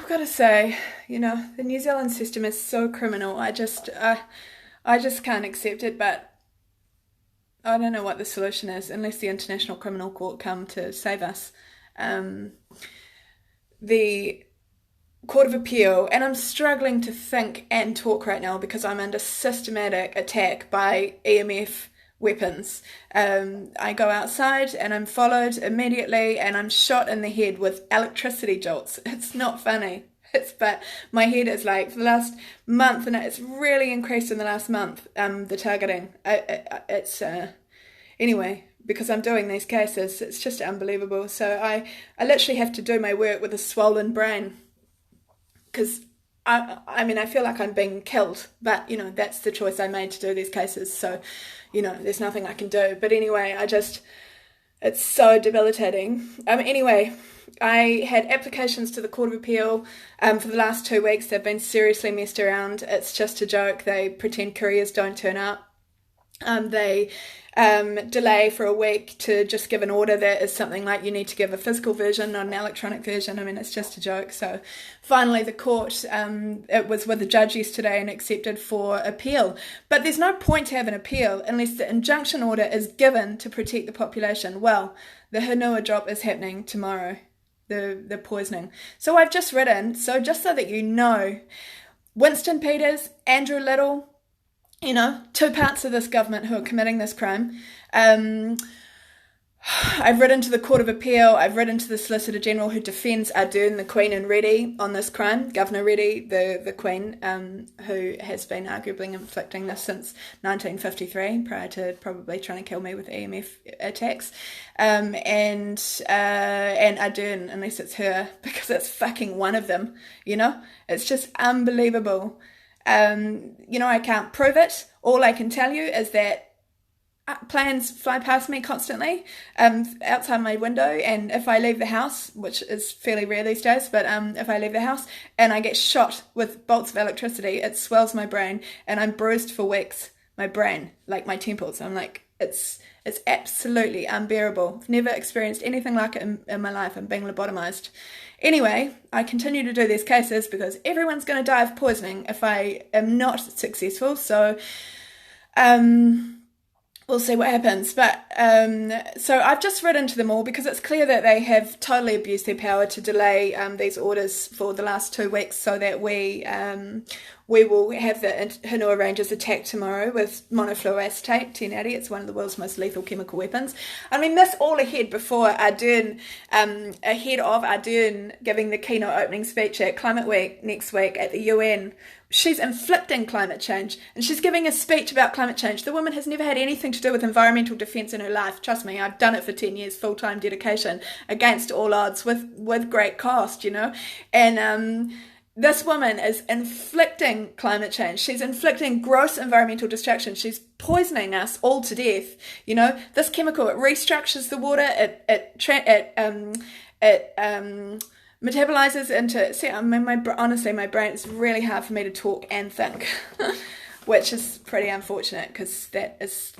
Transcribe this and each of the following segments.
I've got to say, the New Zealand system is so criminal. I just can't accept it. But I don't know what the solution is unless the International Criminal Court come to save us. Um, the Court of Appeal, and I'm struggling to think and talk right now because I'm under systematic attack by EMF weapons. I go outside and I'm followed immediately and I'm shot in the head with electricity jolts. It's not funny. But my head is like for the last month, and it's really increased in the last month. The targeting, it's anyway, because I'm doing these cases, it's just unbelievable. So I literally have to do my work with a swollen brain because I mean, I feel like I'm being killed, but that's the choice I made to do these cases. So, there's nothing I can do. But anyway, it's so debilitating. Anyway, I had applications to the Court of Appeal for the last 2 weeks. They've been seriously messed around. It's just a joke. They pretend couriers don't turn up. They delay for a week to just give an order that is something like you need to give a physical version, not an electronic version. I mean, it's just a joke. So finally the court, it was with the judge yesterday and accepted for appeal. But there's no point to have an appeal unless the injunction order is given to protect the population. Well, the Hanua drop is happening tomorrow, the poisoning. So I've just written, so just so that you know, Winston Peters, Andrew Little, two parts of this government who are committing this crime. I've written to the Court of Appeal. I've written to the Solicitor General who defends Ardern, the Queen, and Reddy on this crime. Governor Reddy, the Queen, who has been arguably inflicting this since 1953, prior to probably trying to kill me with EMF attacks. And Ardern, unless it's her, because it's fucking one of them. It's just unbelievable. I can't prove it. All I can tell you is that planes fly past me constantly outside my window, and if I leave the house, which is fairly rare these days, but if I leave the house and I get shot with bolts of electricity, it swells my brain and I'm bruised for weeks. My brain, like my temples. I'm like, it's absolutely unbearable. I've never experienced anything like it in my life. I'm being lobotomized. Anyway, I continue to do these cases because everyone's going to die of poisoning if I am not successful. So, we'll see what happens. But so I've just written to them all because it's clear that they have totally abused their power to delay these orders for the last 2 weeks so that we will have the Hanua Rangers attacked tomorrow with monofluoacetate 1080. It's one of the world's most lethal chemical weapons. I mean, this all ahead before Ardern, ahead of Ardern giving the keynote opening speech at Climate Week next week at the UN. She's inflicting climate change and she's giving a speech about climate change. The woman has never had anything to do with environmental defence in her life. Trust me, I've done it for 10 years, full-time dedication, against all odds, with great cost, And this woman is inflicting climate change. She's inflicting gross environmental destruction. She's poisoning us all to death. This chemical, it restructures the water. It metabolizes into. See, I mean, honestly, my brain, it's really hard for me to talk and think, which is pretty unfortunate because that is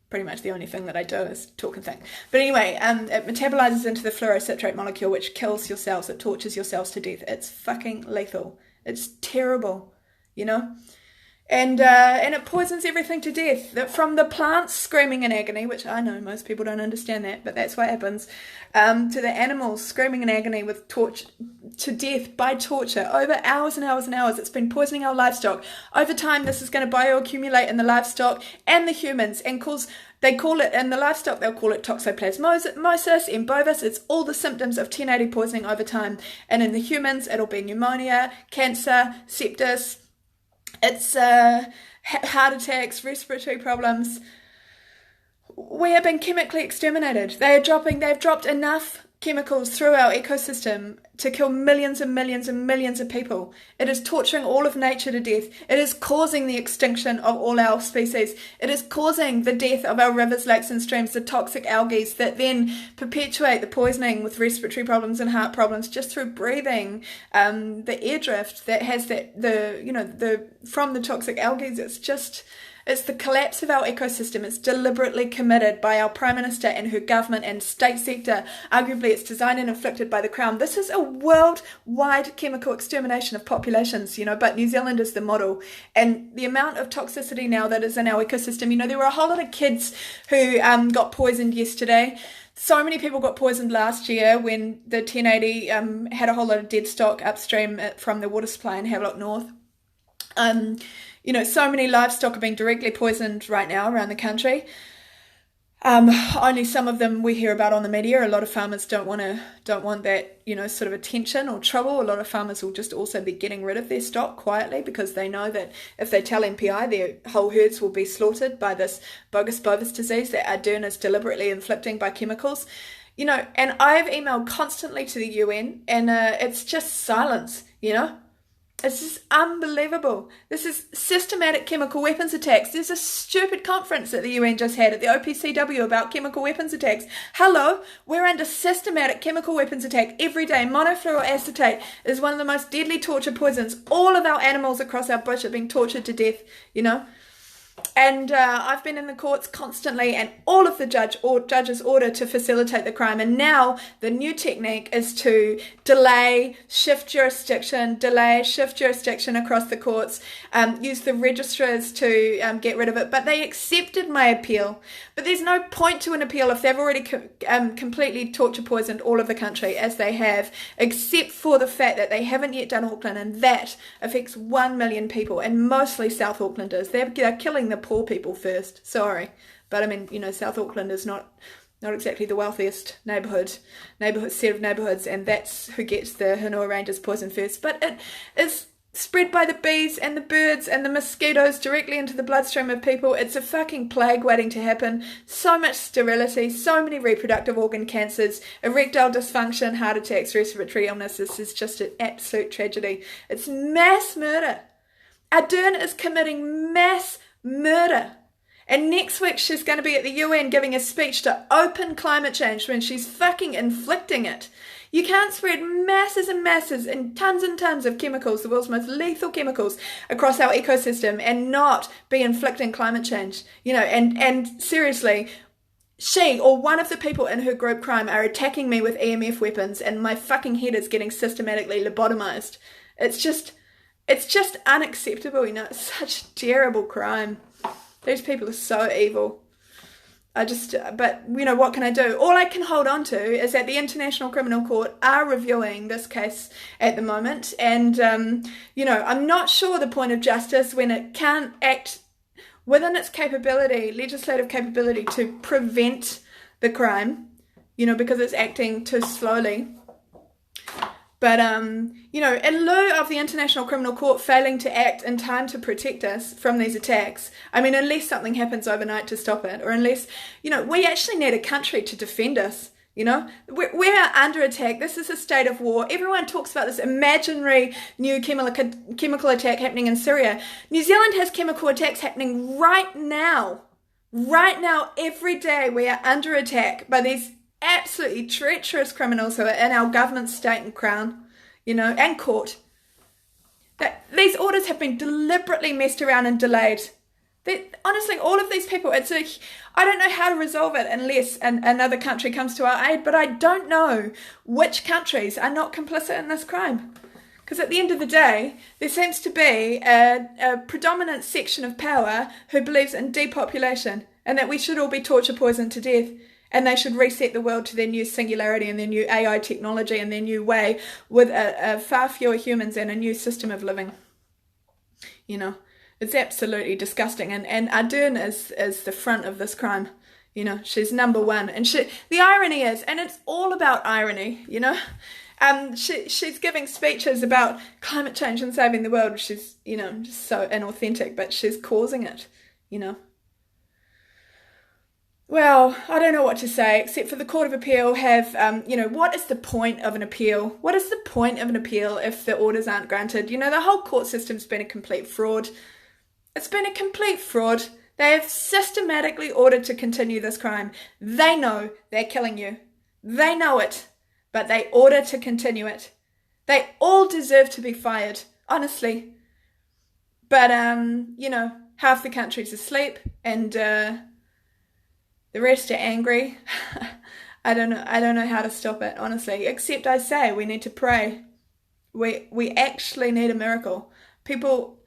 pretty much the only thing that I do is talk and think. But anyway, it metabolizes into the fluorocitrate molecule, which kills your cells. It tortures your cells to death. It's fucking lethal. It's terrible, And it poisons everything to death. From the plants screaming in agony, which I know most people don't understand that, but that's what happens, to the animals screaming in agony with to death by torture over hours and hours and hours. It's been poisoning our livestock. Over time, this is going to bioaccumulate in the livestock and the humans and they call it, in the livestock, they'll call it toxoplasmosis, in bovis, it's all the symptoms of 1080 poisoning over time. And in the humans, it'll be pneumonia, cancer, sepsis, it's heart attacks, respiratory problems. We have been chemically exterminated. They've dropped enough chemicals through our ecosystem to kill millions and millions and millions of people. It is torturing all of nature to death. It is causing the extinction of all our species. It is causing the death of our rivers, lakes and streams, the toxic algae that then perpetuate the poisoning with respiratory problems and heart problems just through breathing. The air drift that has from the toxic algae, it's just It's the collapse of our ecosystem. It's deliberately committed by our Prime Minister and her government and state sector. Arguably, it's designed and inflicted by the Crown. This is a worldwide chemical extermination of populations, but New Zealand is the model. And the amount of toxicity now that is in our ecosystem, there were a whole lot of kids who got poisoned yesterday. So many people got poisoned last year when the 1080 had a whole lot of dead stock upstream from the water supply in Havelock North. So many livestock are being directly poisoned right now around the country. Only some of them we hear about on the media. A lot of farmers don't want that, sort of attention or trouble. A lot of farmers will just also be getting rid of their stock quietly because they know that if they tell MPI, their whole herds will be slaughtered by this bogus disease that Ardern is deliberately inflicting by chemicals. And I've emailed constantly to the UN, and it's just silence, It's just unbelievable. This is systematic chemical weapons attacks. There's a stupid conference that the UN just had at the OPCW about chemical weapons attacks. Hello, we're under systematic chemical weapons attack every day. Monofluoroacetate is one of the most deadly torture poisons. All of our animals across our bush are being tortured to death, And I've been in the courts constantly, and all of the judges order to facilitate the crime. And now the new technique is to shift jurisdiction across the courts, use the registrars to get rid of it. But they accepted my appeal. But there's no point to an appeal if they've already completely torture poisoned all of the country, as they have, except for the fact that they haven't yet done Auckland, and that affects 1 million people, and mostly South Aucklanders. They're killing the poor people first. Sorry, but I mean, South Auckland is not exactly the wealthiest neighbourhood set of neighbourhoods, and that's who gets the Hanua Rangers poison first. But it is spread by the bees and the birds and the mosquitoes directly into the bloodstream of people. It's a fucking plague waiting to happen. So much sterility, so many reproductive organ cancers, erectile dysfunction, heart attacks, respiratory illness. This is just an absolute tragedy. It's mass murder. Ardern is committing mass murder. And next week she's going to be at the UN giving a speech to open climate change when she's fucking inflicting it. You can't spread masses and masses and tons of chemicals, the world's most lethal chemicals, across our ecosystem and not be inflicting climate change. And seriously, she or one of the people in her group crime are attacking me with EMF weapons, and my fucking head is getting systematically lobotomized. It's just unacceptable, It's such a terrible crime. These people are so evil. But what can I do? All I can hold on to is that the International Criminal Court are reviewing this case at the moment. And, I'm not sure the point of justice when it can't act within its legislative capability to prevent the crime, because it's acting too slowly. But, in lieu of the International Criminal Court failing to act in time to protect us from these attacks, unless something happens overnight to stop it, or unless, we actually need a country to defend us, we are under attack. This is a state of war. Everyone talks about this imaginary new chemical attack happening in Syria. New Zealand has chemical attacks happening right now. Right now, every day, we are under attack by these absolutely treacherous criminals who are in our government, state and crown, and court. That these orders have been deliberately messed around and delayed. Honestly, all of these people, I don't know how to resolve it unless another country comes to our aid, but I don't know which countries are not complicit in this crime. Because at the end of the day, there seems to be a predominant section of power who believes in depopulation and that we should all be torture poisoned to death. And they should reset the world to their new singularity and their new AI technology and their new way with far fewer humans and a new system of living. It's absolutely disgusting. And Ardern is the front of this crime. She's number one. And the irony is, and it's all about irony, she's giving speeches about climate change and saving the world, which is, just so inauthentic, but she's causing it, Well, I don't know what to say, except for the Court of Appeal have, what is the point of an appeal? What is the point of an appeal if the orders aren't granted? The whole court system's been a complete fraud. It's been a complete fraud. They have systematically ordered to continue this crime. They know they're killing you. They know it, but they order to continue it. They all deserve to be fired, honestly. But, half the country's asleep, and the rest are angry. I don't know how to stop it, honestly, except I say we need to pray. We actually need a miracle. People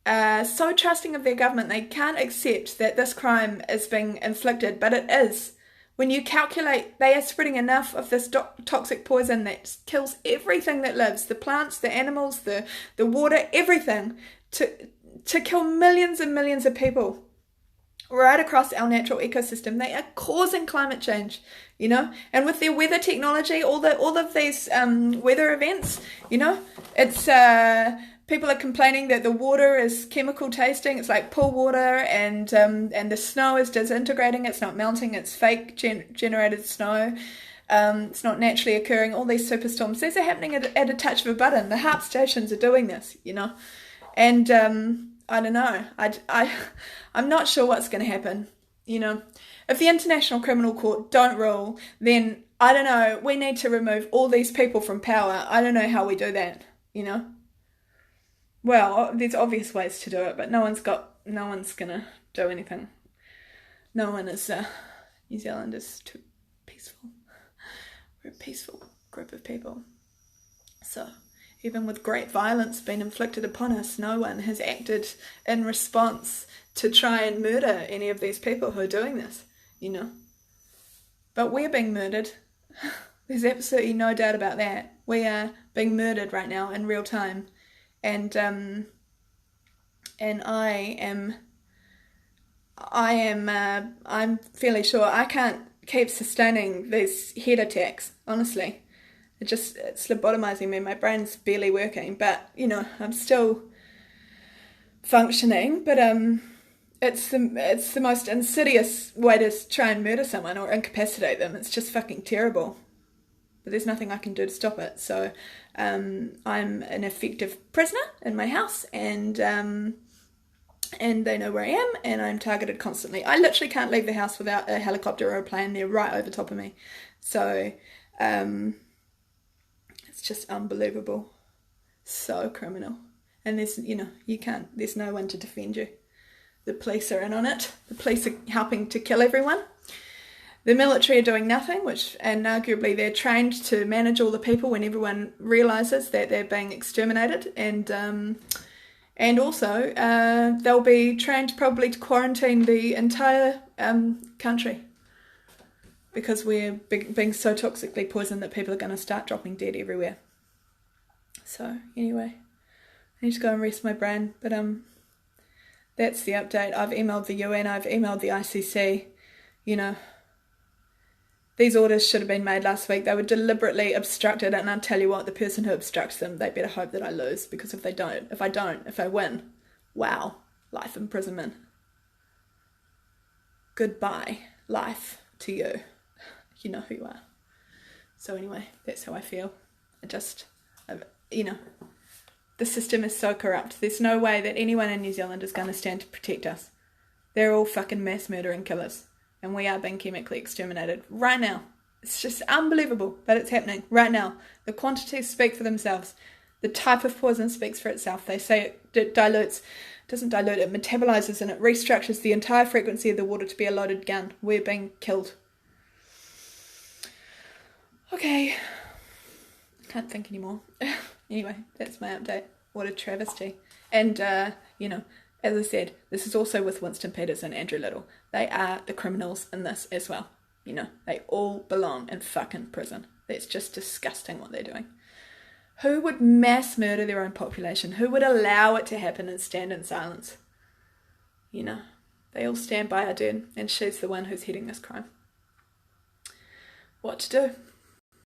are so trusting of their government, they can't accept that this crime is being inflicted, but it is. When you calculate, they are spreading enough of this toxic poison that kills everything that lives, the plants, the animals, the water, everything, to kill millions and millions of people right across our natural ecosystem. They are causing climate change, you know, and with their weather technology, all of these weather events, you know, it's people are complaining that the water is chemical tasting. It's like pool water, and the snow is disintegrating. It's not melting. It's fake generated snow. It's not naturally occurring. All these superstorms, these are happening at a touch of a button. The HARP stations are doing this, you know, and I don't know. I'm not sure what's going to happen. You know, if the International Criminal Court don't rule, then I don't know. We need to remove all these people from power. I don't know how we do that. You know. Well, there's obvious ways to do it, but no one's gonna do anything. No one is. New Zealand is too peaceful. We're a peaceful group of people. So, even with great violence being inflicted upon us, no one has acted in response to try and murder any of these people who are doing this, you know. But we're being murdered. There's absolutely no doubt about that. We are being murdered right now in real time. And I'm fairly sure I can't keep sustaining these head attacks, honestly. It's lobotomizing me. My brain's barely working, but, you know, I'm still functioning. But it's the most insidious way to try and murder someone or incapacitate them. It's just fucking terrible. But there's nothing I can do to stop it. So I'm an effective prisoner in my house, and they know where I am, and I'm targeted constantly. I literally can't leave the house without a helicopter or a plane. They're right over top of me. So it's just unbelievable. So criminal. And there's no one to defend you. The police are in on it. The police are helping to kill everyone. The military are doing nothing, and arguably they're trained to manage all the people when everyone realises that they're being exterminated, and also they'll be trained probably to quarantine the entire country, because we're being so toxically poisoned that people are going to start dropping dead everywhere. So anyway, I need to go and rest my brain, but that's the update. I've emailed the UN, I've emailed the ICC, you know. These orders should have been made last week. They were deliberately obstructed, and I'll tell you what, the person who obstructs them, they better hope that I lose, because if I win, wow, life imprisonment. Goodbye, life, to you. You know who you are. So anyway, that's how I feel. The system is so corrupt. There's no way that anyone in New Zealand is going to stand to protect us. They're all fucking mass murdering killers. And we are being chemically exterminated right now. It's just unbelievable that it's happening right now. The quantities speak for themselves. The type of poison speaks for itself. They say it doesn't dilute, it metabolizes, and it restructures the entire frequency of the water to be a loaded gun. We're being killed. Okay. I can't think anymore. Anyway, that's my update. What a travesty. And, as I said, this is also with Winston Peters and Andrew Little. They are the criminals in this as well. You know, they all belong in fucking prison. It's just disgusting what they're doing. Who would mass murder their own population? Who would allow it to happen and stand in silence? You know, they all stand by Ardern, and she's the one who's heading this crime. What to do?